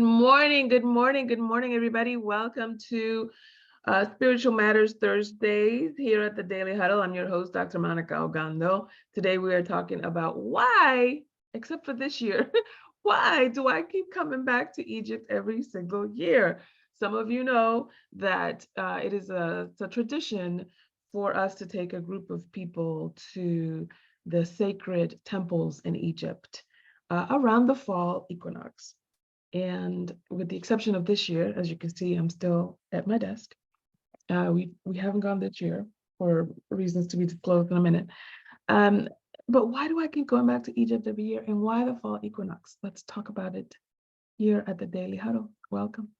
Good morning, everybody. Welcome to Spiritual Matters Thursdays here at the Daily Huddle. I'm your host, Dr. Monikah Ogando. Today we are talking about why, except for this year, why do I keep coming back to Egypt every single year? Some of you know that it is a tradition for us to take a group of people to the sacred temples in Egypt around the fall equinox. And with the exception of this year, as you can see, I'm still at my desk. We haven't gone this year for reasons to be disclosed in a minute. But why do I keep going back to Egypt every year, and why the fall equinox? Let's talk about it here at the Daily Huddle. Welcome.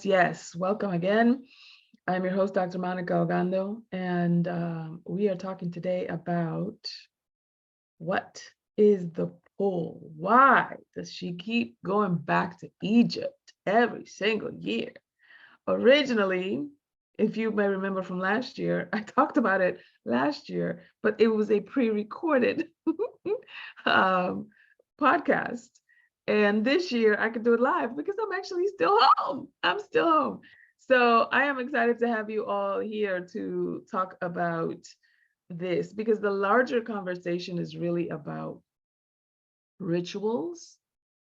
Yes. Welcome again. I'm your host, Dr. Monikah Ogando, and we are talking today about what is the pull? Why does she keep going back to Egypt every single year? Originally, if you may remember from last year, I talked about it last year, but it was a pre-recorded podcast. And this year I could do it live because I'm actually still home. I'm still home. So I am excited to have you all here to talk about this, because the larger conversation is really about rituals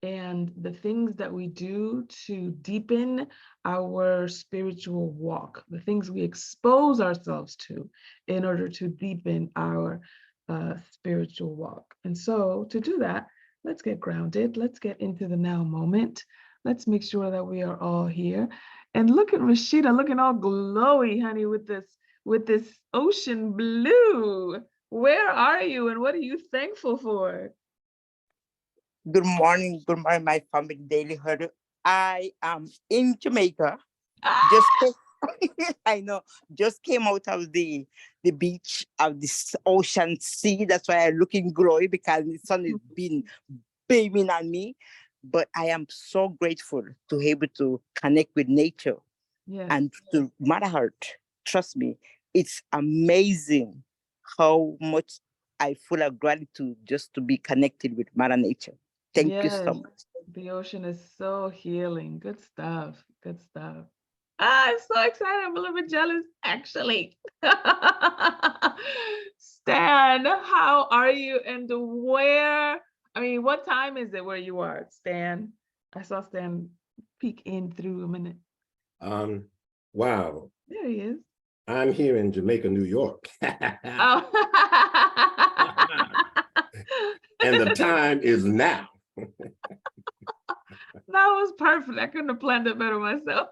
and the things that we do to deepen our spiritual walk, the things we expose ourselves to in order to deepen our spiritual walk. And so to do that, let's get grounded. Let's get into the now moment. Let's make sure that we are all here. And look at Rashida looking all glowy, honey, with this ocean blue. Where are you and what are you thankful for? Good morning, my family Daily Huddle. I am in Jamaica. I know, just came out of the beach of this ocean sea. That's why I'm looking glowy, because the sun has been beaming on me. But I am so grateful to be able to connect with nature and to Mother Earth. Trust me, it's amazing how much I feel of gratitude just to be connected with Mother Nature. Thank you so much. The ocean is so healing. Good stuff. Good stuff. I'm so excited. I'm a little bit jealous, actually. Stan, how are you and where? I mean, what time is it where you are, Stan? I saw Stan peek in through a minute. Wow. There he is. I'm here in Jamaica, New York. Oh. And the time is now. That was perfect. I couldn't have planned it better myself.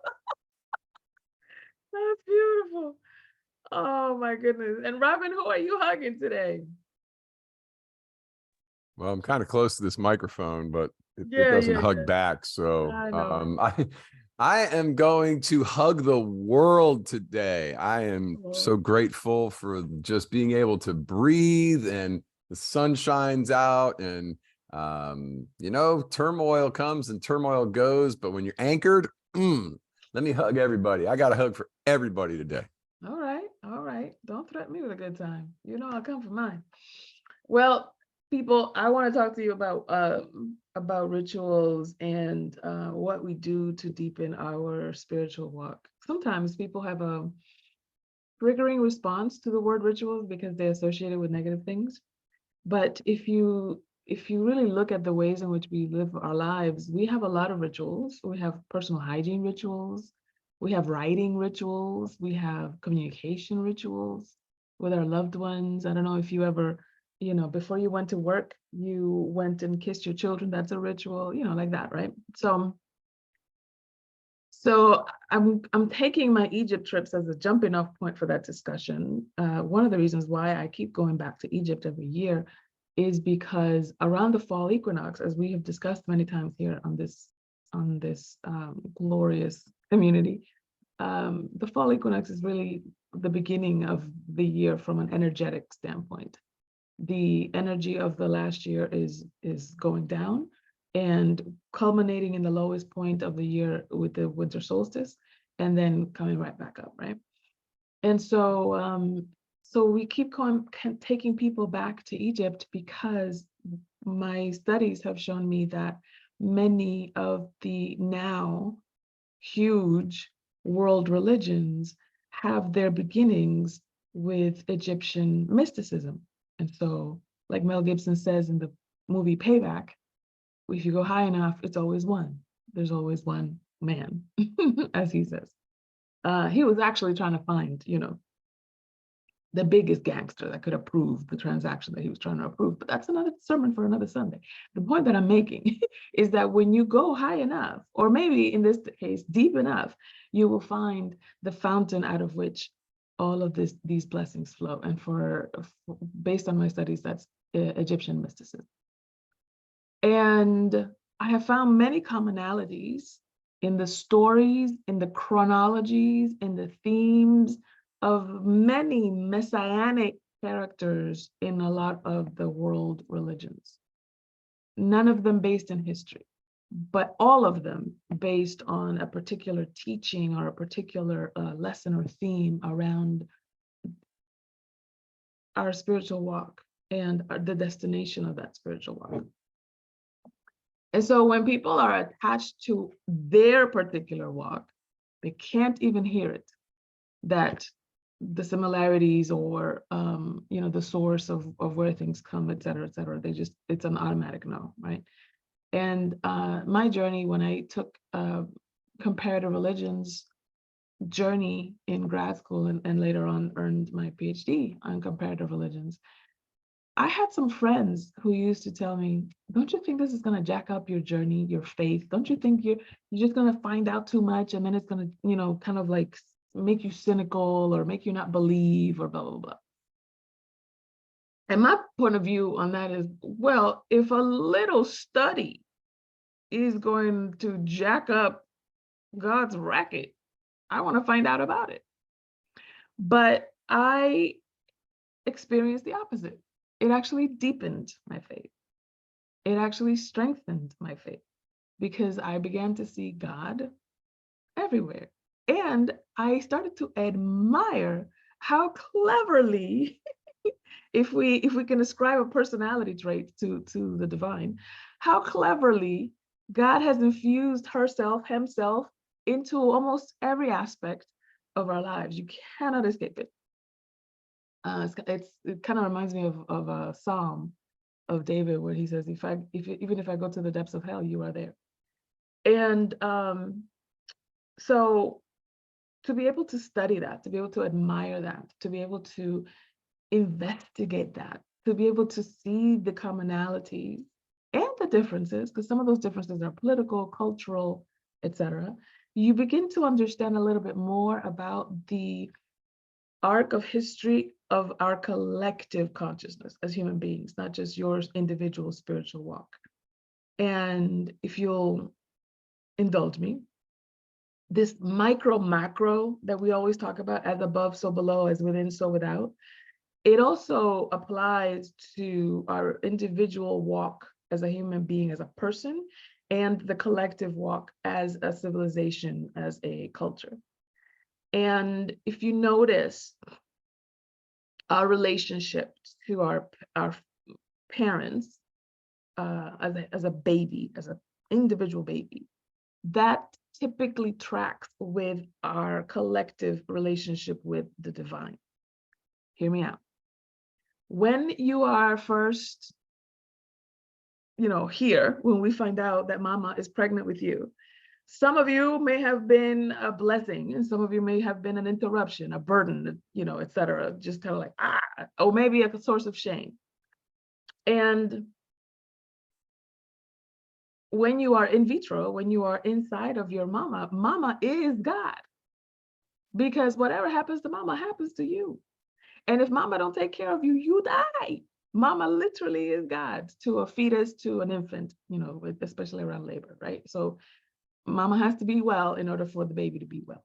That's beautiful. Oh my goodness. And Robin, who are you hugging today? Well, I'm kind of close to this microphone, but it doesn't hug back. So I am going to hug the world today. I am so grateful for just being able to breathe, and the sun shines out, and turmoil comes and turmoil goes, but when you're anchored, let me hug everybody. I got a hug for everybody today. All right. Don't threaten me with a good time. You know I'll come for mine. Well, people, I want to talk to you about rituals and what we do to deepen our spiritual walk. Sometimes people have a triggering response to the word rituals because they associate it with negative things. But if you really look at the ways in which we live our lives, we have a lot of rituals. We have personal hygiene rituals. We have writing rituals. We have communication rituals with our loved ones. I don't know if you ever, before you went to work, you went and kissed your children. That's a ritual, like that, right? So I'm taking my Egypt trips as a jumping off point for that discussion. One of the reasons why I keep going back to Egypt every year is because around the fall equinox, as we have discussed many times here on this glorious community, the fall equinox is really the beginning of the year from an energetic standpoint. The energy of the last year is going down and culminating in the lowest point of the year with the winter solstice, and then coming right back up, right? And so so we keep taking people back to Egypt because my studies have shown me that many of the now huge world religions have their beginnings with Egyptian mysticism. And so, like Mel Gibson says in the movie Payback, if you go high enough, it's always one. There's always one man, as he says. He was actually trying to find, the biggest gangster that could approve the transaction that he was trying to approve. But that's another sermon for another Sunday. The point that I'm making is that when you go high enough, or maybe in this case, deep enough, you will find the fountain out of which all of these blessings flow. And based on my studies, that's Egyptian mysticism. And I have found many commonalities in the stories, in the chronologies, in the themes of many messianic characters in a lot of the world religions. None of them based in history, but all of them based on a particular teaching or a particular lesson or theme around our spiritual walk and the destination of that spiritual walk. And so when people are attached to their particular walk, they can't even hear it, that the similarities or the source of where things come, et cetera, it's an automatic no, right? And my journey, when I took comparative religions journey in grad school and later on earned my PhD on comparative religions, I had some friends who used to tell me, don't you think this is going to jack up your journey, your faith? Don't you think you're just going to find out too much and then it's going to, kind of like make you cynical or make you not believe or blah, blah, blah. And my point of view on that is, well, if a little study is going to jack up God's racket, I want to find out about it. But I experienced the opposite. It actually deepened my faith. It actually strengthened my faith because I began to see God everywhere. And I started to admire how cleverly, if we can ascribe a personality trait to the divine, how cleverly God has infused himself into almost every aspect of our lives. You cannot escape it. It kind of reminds me of a Psalm of David where he says, even if I go to the depths of hell, you are there. And so to be able to study that, to be able to admire that, to be able to investigate that, to be able to see the commonalities and the differences, because some of those differences are political, cultural, etc., you begin to understand a little bit more about the arc of history of our collective consciousness as human beings, not just your individual spiritual walk. And if you'll indulge me, this micro-macro that we always talk about, as above, so below, as within, so without, it also applies to our individual walk as a human being, as a person, and the collective walk as a civilization, as a culture. And if you notice our relationship to our parents as a baby, as an individual baby, that typically tracks with our collective relationship with the divine. Hear me out. When you are first, here, when we find out that mama is pregnant with you, some of you may have been a blessing, and some of you may have been an interruption, a burden, et cetera, just kind of like, or maybe a source of shame. And when you are in vitro, when you are inside of your mama, mama is God. Because whatever happens to mama happens to you. And if mama don't take care of you, you die. Mama literally is God to a fetus, to an infant, especially around labor, right? So mama has to be well in order for the baby to be well.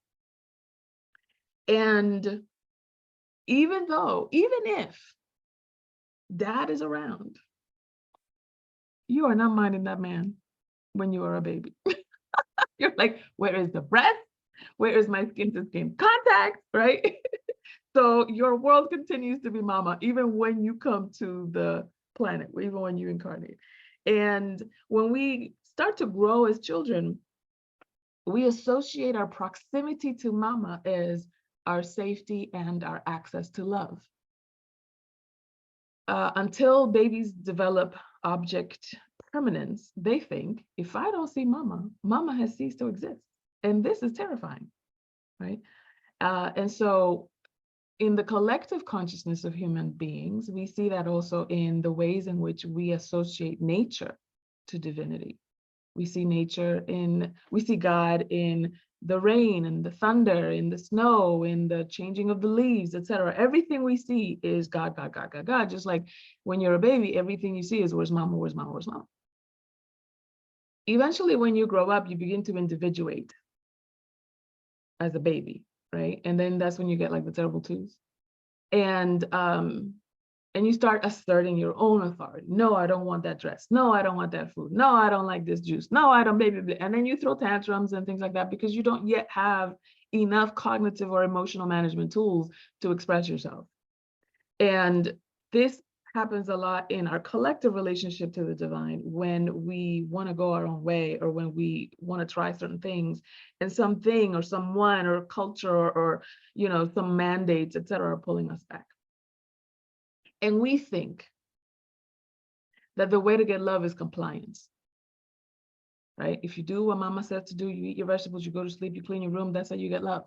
And even if dad is around, you are not minding that man when you are a baby. You're like, where is the breast? Where is my skin to skin contact, right? So your world continues to be mama, even when you come to the planet, even when you incarnate. And when we start to grow as children, we associate our proximity to mama as our safety and our access to love. Until babies develop object permanence, they think, if I don't see mama, mama has ceased to exist. And this is terrifying, right? And so in the collective consciousness of human beings, we see that also in the ways in which we associate nature to divinity. We see God in the rain and the thunder, in the snow, in the changing of the leaves, etc. Everything we see is God, God, God, God, God. Just like when you're a baby, everything you see is where's mama, where's mama, where's mama. Eventually, when you grow up, you begin to individuate as a baby, right? And then that's when you get like the terrible twos. And you start asserting your own authority. No, I don't want that dress. No, I don't want that food. No, I don't like this juice. No, I don't, baby. And then you throw tantrums and things like that because you don't yet have enough cognitive or emotional management tools to express yourself. And this happens a lot in our collective relationship to the divine when we want to go our own way, or when we want to try certain things, and something or someone or culture or some mandates, etc., are pulling us back. And we think that the way to get love is compliance, right? If you do what mama says to do, you eat your vegetables, you go to sleep, you clean your room, that's how you get love.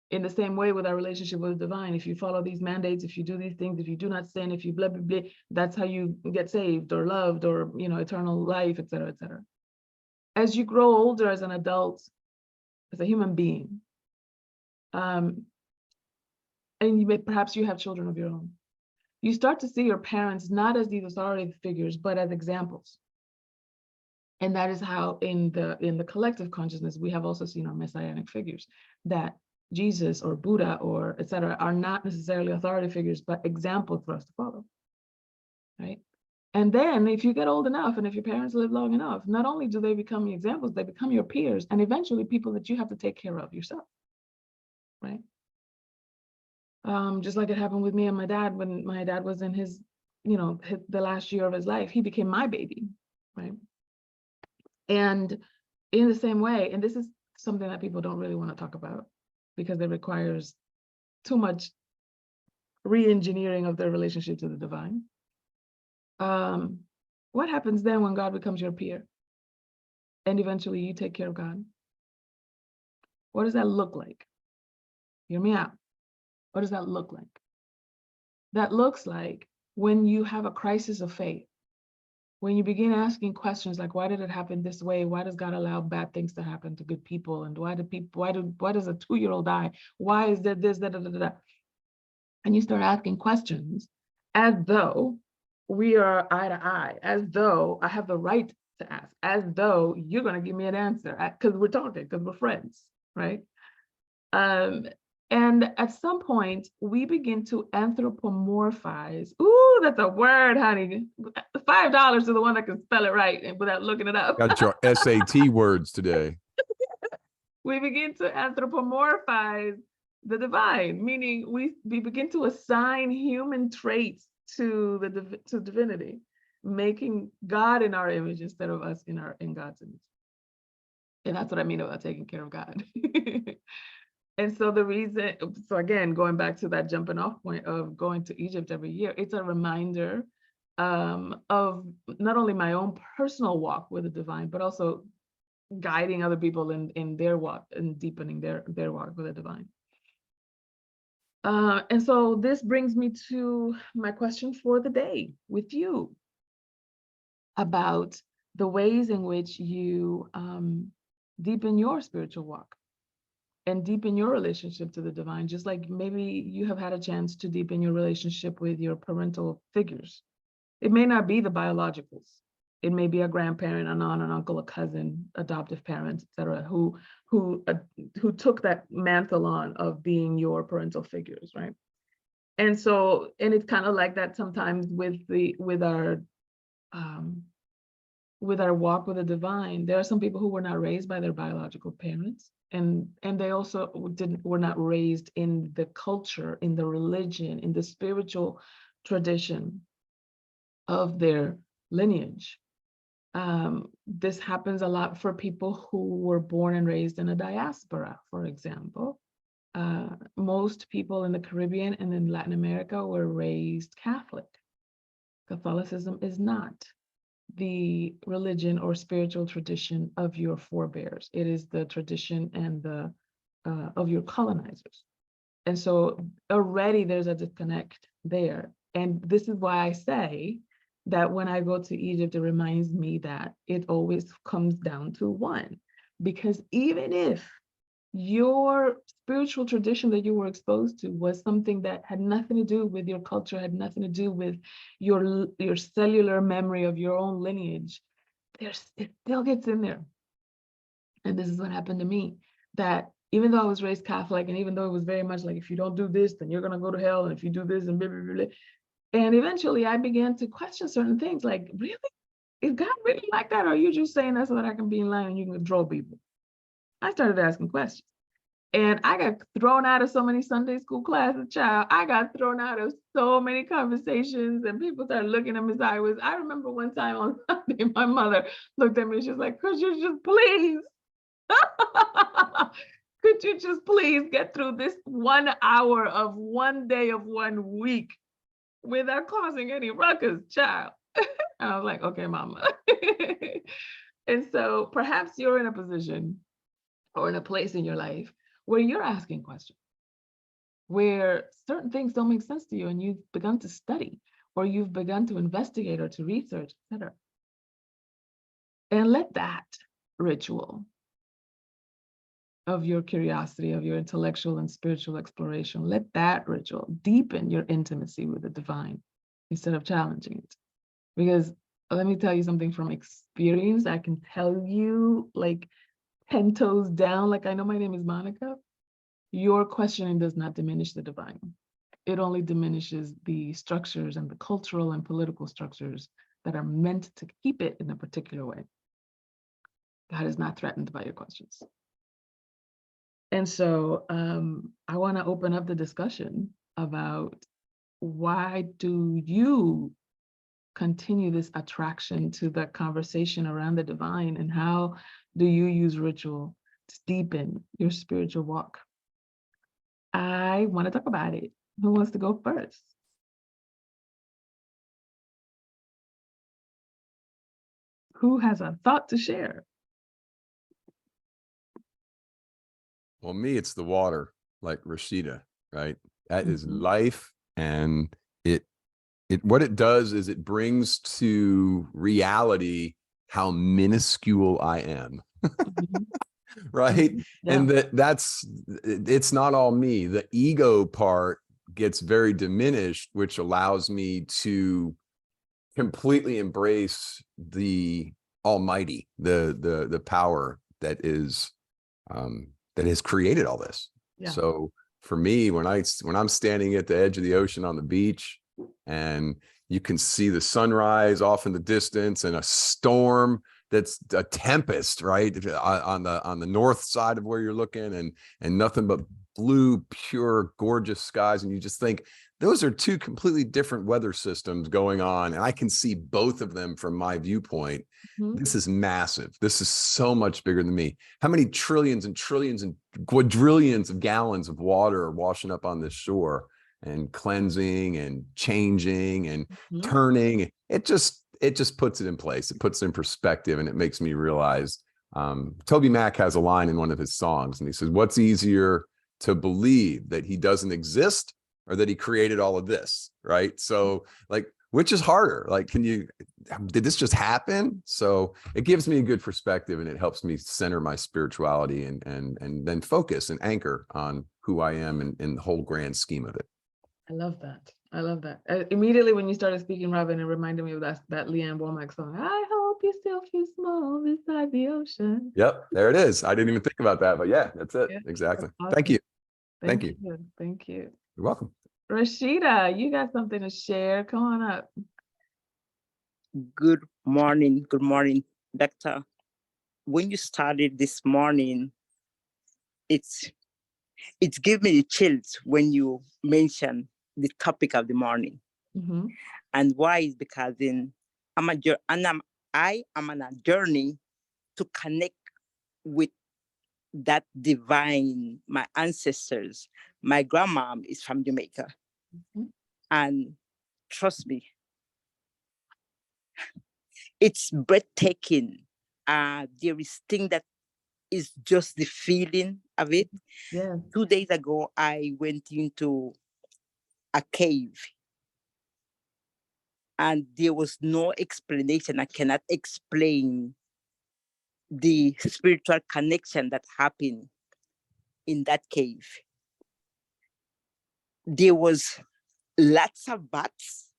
In the same way with our relationship with the divine, if you follow these mandates, if you do these things, if you do not sin, if you blah, blah, blah, that's how you get saved or loved or, eternal life, et cetera, et cetera. As you grow older as an adult, as a human being, and perhaps you have children of your own, you start to see your parents not as these authoritative figures, but as examples. And that is how in the collective consciousness, we have also seen our messianic figures, that Jesus or Buddha or et cetera are not necessarily authority figures, but examples for us to follow, right? And then if you get old enough and if your parents live long enough, not only do they become your examples, they become your peers and eventually people that you have to take care of yourself, right? Just like it happened with me and my dad when my dad was in his, the last year of his life, he became my baby, right? And in the same way, and this is something that people don't really want to talk about because it requires too much re-engineering of their relationship to the divine. What happens then when God becomes your peer and eventually you take care of God? What does that look like? Hear me out. What does that look like? That looks like when you have a crisis of faith, when you begin asking questions like, why did it happen this way? Why does God allow bad things to happen to good people? And why does a 2-year-old die? Why is there this, da, da, da, da? And you start asking questions as though we are eye to eye, as though I have the right to ask, as though you're going to give me an answer because we're talking, because we're friends, right? And at some point, we begin to anthropomorphize. Ooh, that's a word, honey. $5 to the one that can spell it right without looking it up. Got your SAT words today. We begin to anthropomorphize the divine, meaning we begin to assign human traits to divinity, making God in our image instead of us in God's image. And that's what I mean about taking care of God. And so again, going back to that jumping off point of going to Egypt every year, it's a reminder of not only my own personal walk with the divine, but also guiding other people in their walk and deepening their walk with the divine. And so this brings me to my question for the day with you about the ways in which you deepen your spiritual walk. and deepen your relationship to the divine, just like maybe you have had a chance to deepen your relationship with your parental figures. It may not be the biologicals. It may be a grandparent, an aunt, an uncle, a cousin, adoptive parents, etc., who took that mantle on of being your parental figures, right? And so, and it's kind of like that sometimes with our walk with the divine. There are some people who were not raised by their biological parents, and they also were not raised in the culture, in the religion, in the spiritual tradition of their lineage. This happens a lot for people who were born and raised in a diaspora, for example. Most people in the Caribbean and in Latin America were raised Catholic. Catholicism is not the religion or spiritual tradition of your forebears. It is the tradition and the of your colonizers. And so already there's a disconnect there. And this is why I say that when I go to Egypt, it reminds me that it always comes down to one. Because even if your spiritual tradition that you were exposed to was something that had nothing to do with your culture, had nothing to do with your cellular memory of your own lineage, it still gets in there. And this is what happened to me, that even though I was raised Catholic, and even though it was very much like, if you don't do this, then you're going to go to hell, and if you do this, and blah, blah, blah, and eventually I began to question certain things, like, really? Is God really like that? Or are you just saying that so that I can be in line and you can control people? I started asking questions. And I got thrown out of so many Sunday school classes, child. I got thrown out of so many conversations, and people started looking at me sideways. I remember one time on Sunday, my mother looked at me and she was like, could you just please, could you just please get through this 1 hour of one day of 1 week without causing any ruckus, child? And I was like, okay, mama. And so perhaps you're in a position or in a place in your life where you're asking questions, where certain things don't make sense to you, and you've begun to study, or you've begun to investigate, or to research, etc. And let that ritual of your curiosity, of your intellectual and spiritual exploration, let that ritual deepen your intimacy with the divine instead of challenging it. Because let me tell you something from experience. I can tell you, like, 10 toes down, like, I know my name is Monikah. Your questioning does not diminish the divine. It only diminishes the structures and the cultural and political structures that are meant to keep it in a particular way. God is not threatened by your questions. And so I want to open up the discussion about, why do you continue this attraction to the conversation around the divine, and how do you use ritual to deepen your spiritual walk? I want to talk about it. Who wants to go first? Who has a thought to share? Well, me, it's the water, like Rashida, right? That is life. And what it does is it brings to reality how minuscule I am. Right? Yeah. And it's not all me. The ego part gets very diminished, which allows me to completely embrace the almighty, the power that has created all this. Yeah. So for me, when I'm standing at the edge of the ocean on the beach, and you can see the sunrise off in the distance, and a storm that's a tempest, right, on the north side of where you're looking, and nothing but blue, pure, gorgeous skies, and you just think, those are two completely different weather systems going on, and I can see both of them from my viewpoint. This is massive. This is so much bigger than me. How many trillions and trillions and quadrillions of gallons of water are washing up on this shore, and cleansing and changing and turning? It just puts it in place. It puts it in perspective, and it makes me realize, Toby Mac has a line in one of his songs, and he says, what's easier to believe, that he doesn't exist, or that he created all of this, right? So, like, which is harder? Like, did this just happen? So it gives me a good perspective, and it helps me center my spirituality and then focus and anchor on who I am in the whole grand scheme of it. I love that. I love that. Immediately when you started speaking, Robin, it reminded me of that Leanne Womack song. I hope you still feel small beside the ocean. Yep, there it is. I didn't even think about that, but yeah, that's it. Yeah, exactly. that's awesome. Thank you. Thank you. Thank you. You're welcome. Rashida, you got something to share. Come on up. Good morning. Good morning, Doctor. When you started this morning, it's given me the chills when you mention the topic of the morning. Mm-hmm. And why is because I am on a journey to connect with that divine, my ancestors. My grandma is from Jamaica. Mm-hmm. And trust me, it's breathtaking. There is thing that is just the feeling of it. Yeah. 2 days ago, I went into a cave and there was no explanation. I cannot explain the spiritual connection that happened in that cave. There was lots of bats.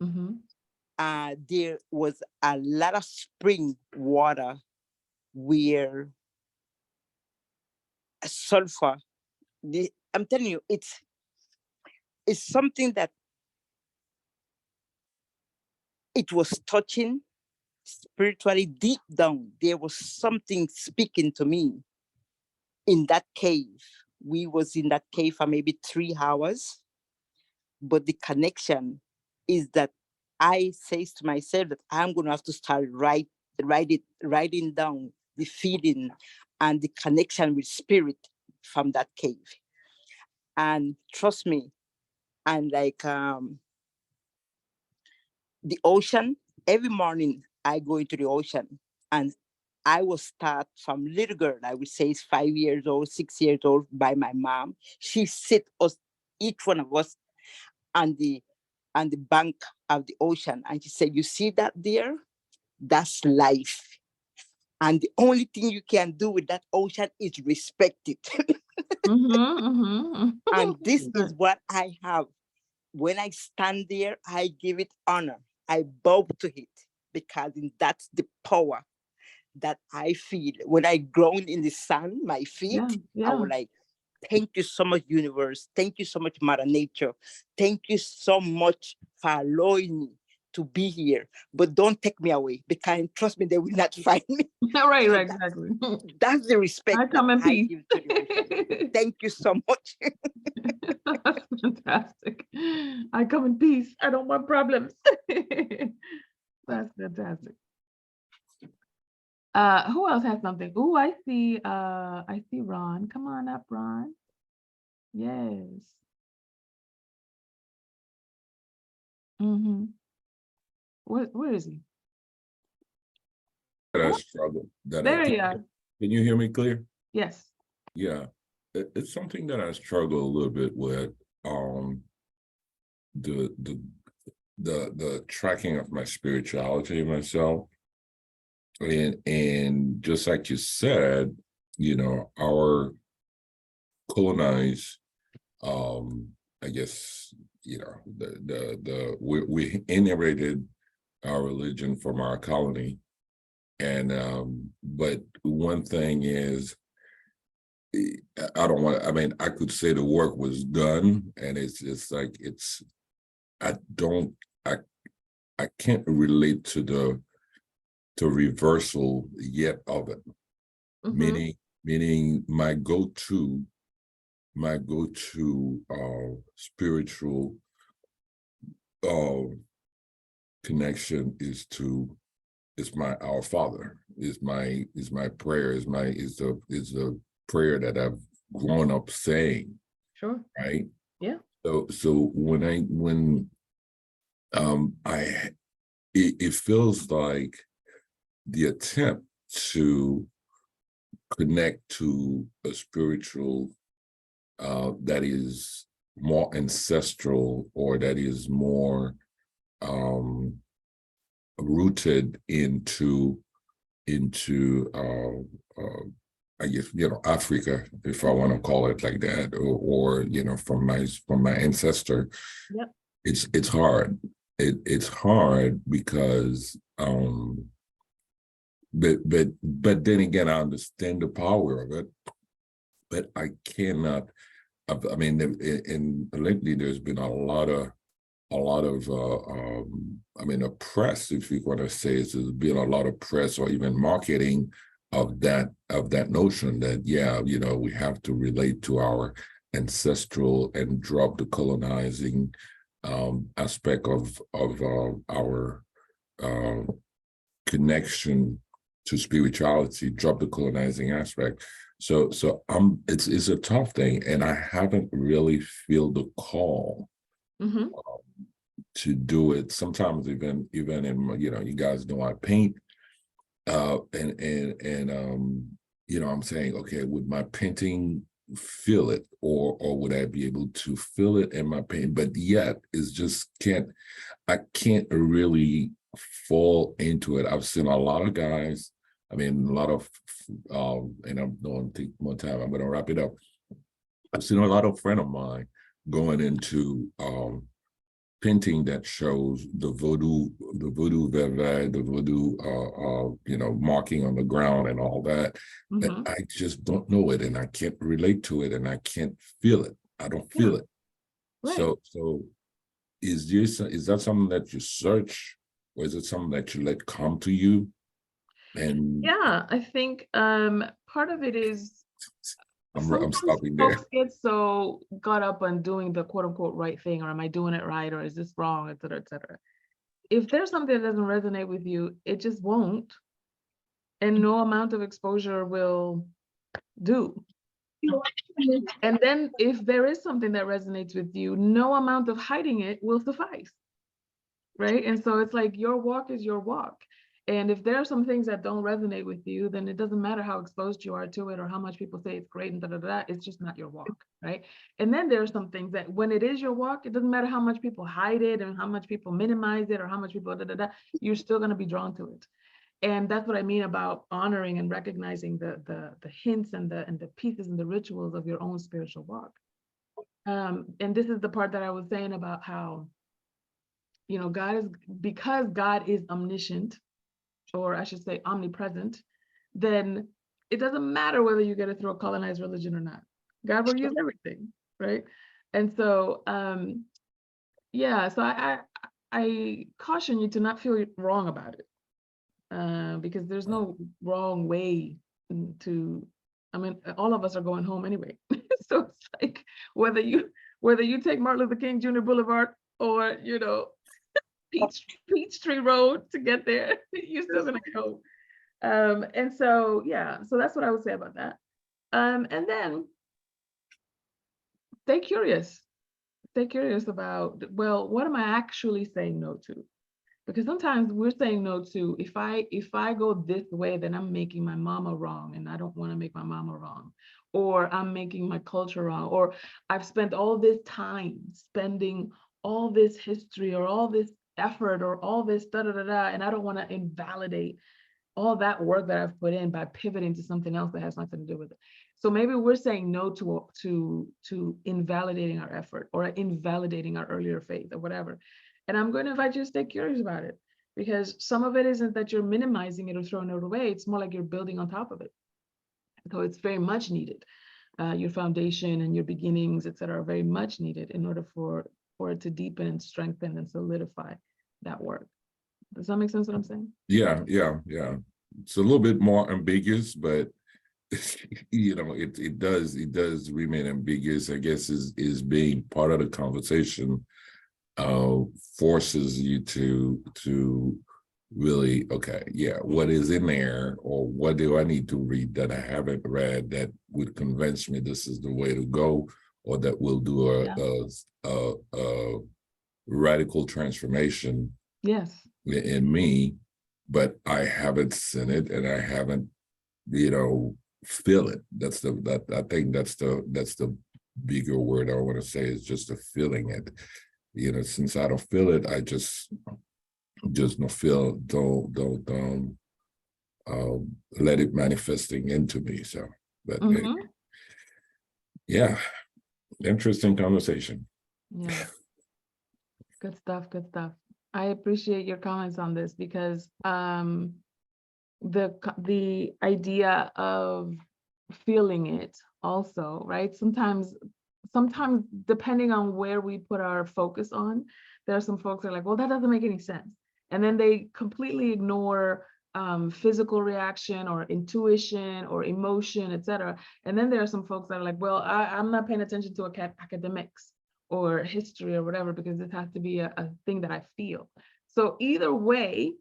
Mm-hmm. There was a lot of spring water where sulfur. I'm telling you, it's something that it was touching spiritually deep down. There was something speaking to me in that cave. We was in that cave for maybe 3 hours, but the connection is that I says to myself that I'm going to have to start writing down the feeling and the connection with spirit from that cave. And trust me, and like the ocean, every morning I go into the ocean, and I will start from little girl, I would say it's 5 years old, 6 years old, by my mom. She sit us, each one of us, on the bank of the ocean, and she said, "You see that there? That's life. And the only thing you can do with that ocean is respect it." Mm-hmm, mm-hmm. And this is what I have. When I stand there, I give it honor. I bow to it, because that's the power that I feel. When I ground in the sun, my feet, I was like, thank you so much, universe. Thank you so much, Mother Nature. Thank you so much for allowing me to be here. But don't take me away, because trust me, they will not find me. Right, So exactly. that's the respect I come in peace. give to the ocean. Thank you so much. That's fantastic. I come in peace. I don't want problems. That's fantastic. Who else has something? Oh, I see Ron. Come on up, Ron. Yes. Mm-hmm. Where is he? That I struggle. There you are. Can you hear me clear? Yes. Yeah, it's something that I struggle a little bit with. The tracking of my spirituality myself, and just like you said, our colonized, I guess, we inherited our religion from our colony. And but one thing is, I could say the work was done, and it's like I can't relate to the reversal yet of it. Mm-hmm. Meaning my go-to spiritual connection is my Our Father, is my prayer, is the prayer that I've grown up saying. Sure. Right. Yeah. So it feels like the attempt to connect to a spiritual that is more ancestral, or that is more rooted into I guess, Africa, if I want to call it like that, or from my ancestor. Yep. It's hard. It's hard because but then again, I understand the power of it, but I cannot. I mean, lately there's been a lot of a press, if you want to say, there's been a lot of press or even marketing of that notion that we have to relate to our ancestral and drop the colonizing aspect of our connection to spirituality, drop the colonizing aspect. So it's a tough thing, and I haven't really feel the call to do it. Sometimes even in you guys know I paint, and I'm saying, okay, would my painting feel it, or would I be able to feel it in my paint? But yet it's just I can't really fall into it. I've seen a lot of guys. I mean, a lot of and I'm going to take more time. I'm going to wrap it up. I've seen a lot of friends of mine going into painting that shows the voodoo verve, the voodoo marking on the ground and all that. And I just don't know it, and I can't relate to it, and I can't feel it. I don't feel it. Right. So is that something that you search, or is it something that you let come to you? And yeah, I think part of it is I'm stopping there. Folks get so caught up on doing the quote unquote right thing, or am I doing it right, or is this wrong, et cetera, et cetera. If there's something that doesn't resonate with you, it just won't. And no amount of exposure will do. And then if there is something that resonates with you, no amount of hiding it will suffice. Right. And so it's like your walk is your walk. And if there are some things that don't resonate with you, then it doesn't matter how exposed you are to it or how much people say it's great and it's just not your walk, right? And then there are some things that when it is your walk, it doesn't matter how much people hide it and how much people minimize it or how much people you're still going to be drawn to it. And that's what I mean about honoring and recognizing the hints and the pieces and the rituals of your own spiritual walk. And this is the part that I was saying about how, because God is omniscient, or I should say omnipresent, then it doesn't matter whether you get it through a colonized religion or not. God will use everything, right? And so, so I caution you to not feel wrong about it, because there's no wrong way to. I mean, all of us are going home anyway. So it's like whether you take Martin Luther King Jr. Boulevard or Peachtree Road to get there, you're still gonna go. And so that's what I would say about that. And then stay curious about, well, what am I actually saying no to? Because sometimes we're saying no to, if I go this way, then I'm making my mama wrong, and I don't want to make my mama wrong, or I'm making my culture wrong, or I've spent all this time spending all this history or all this effort or all this and I don't want to invalidate all that work that I've put in by pivoting to something else that has nothing to do with it. So maybe we're saying no to invalidating our effort or invalidating our earlier faith or whatever. And I'm going to invite you to stay curious about it, because some of it isn't that you're minimizing it or throwing it away. It's more like you're building on top of it. So it's very much needed. Your foundation and your beginnings, et cetera, are very much needed in order for it to deepen and strengthen and solidify that work. Does that make sense what I'm saying? Yeah. It's a little bit more ambiguous, but it does remain ambiguous. I guess is being part of the conversation forces you to really, okay, what is in there, or what do I need to read that I haven't read that would convince me this is the way to go, or that will do a radical transformation in me, but I haven't seen it and I haven't, feel it. I think that's the bigger word I want to say, is just the feeling it. since I don't feel it, I just don't feel, don't let it manifesting into me. So, but yeah, interesting conversation. Yeah. Good stuff. Good stuff. I appreciate your comments on this because the idea of feeling it also, right? Sometimes depending on where we put our focus on, there are some folks that are like, well, that doesn't make any sense. And then they completely ignore physical reaction or intuition or emotion, etc. And then there are some folks that are like, well, I'm not paying attention to academics or history or whatever, because it has to be a thing that I feel. So either way,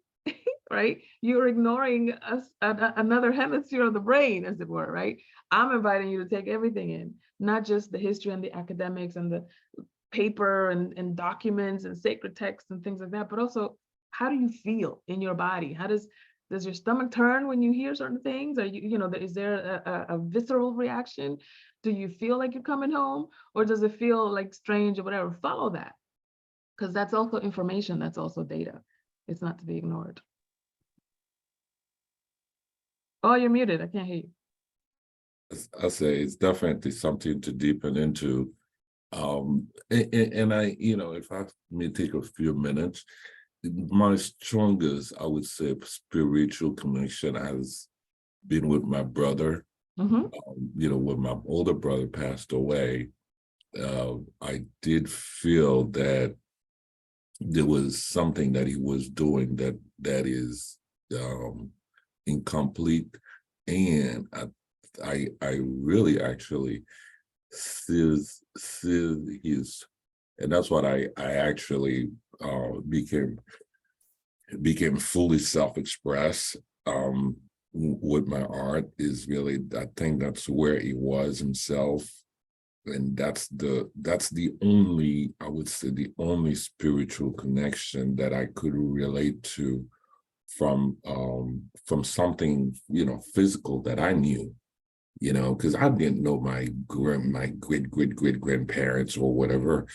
right, you're ignoring another hemisphere of the brain, as it were, right? I'm inviting you to take everything in, not just the history and the academics and the paper and documents and sacred texts and things like that, but also, how do you feel in your body? How does your stomach turn when you hear certain things? Are is there a visceral reaction? Do you feel like you're coming home, or does it feel like strange or whatever? Follow that, because that's also information. That's also data. It's not to be ignored. Oh, you're muted. I can't hear you. I say it's definitely something to deepen into. And I, if I may take a few minutes, my strongest, I would say, spiritual connection has been with my brother. When my older brother passed away, I did feel that there was something that he was doing that is incomplete, and I really actually see his, and that's what I actually became fully self-expressed with my art. Is really, I think that's where he was himself, and that's the only, I would say, the only spiritual connection that I could relate to from something physical that I knew, because I didn't know my great grandparents or whatever,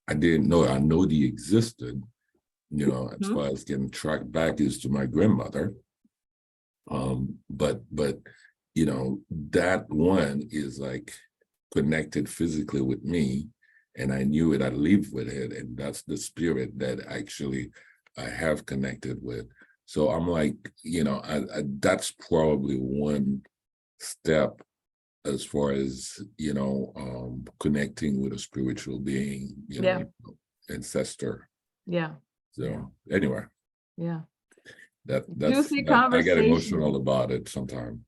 I didn't know. I know they existed, as far as getting tracked back is to my grandmother. But that one is like connected physically with me, and I knew it, I lived with it, and that's the spirit that actually I have connected with. So I'm like, that's probably one step as far as, connecting with a spiritual being, ancestor. Yeah. So anyway. Yeah. That's juicy that, conversation. I get emotional about it sometimes.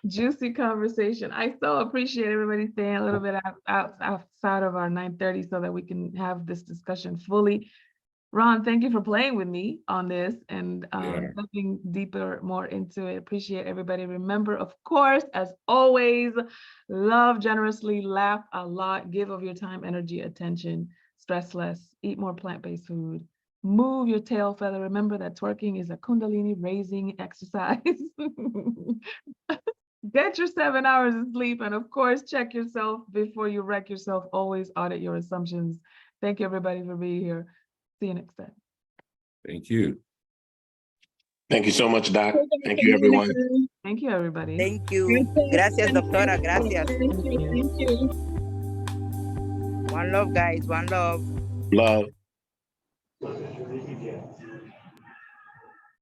Juicy conversation. I so appreciate everybody staying a little bit outside of our 9:30 so that we can have this discussion fully. Ron, thank you for playing with me on this and delving deeper, more into it. Appreciate everybody. Remember, of course, as always, love generously, laugh a lot, give of your time, energy, attention, stress less, eat more plant-based food, move your tail feather. Remember that twerking is a Kundalini raising exercise. Get your 7 hours of sleep, and of course, check yourself before you wreck yourself. Always audit your assumptions. Thank you, everybody, for being here. See you next time. Thank you. Thank you so much, Doc. Thank you, everyone. Thank you, everybody. Thank you. Gracias, doctora. Gracias. Thank you. One love, guys. One love. Love.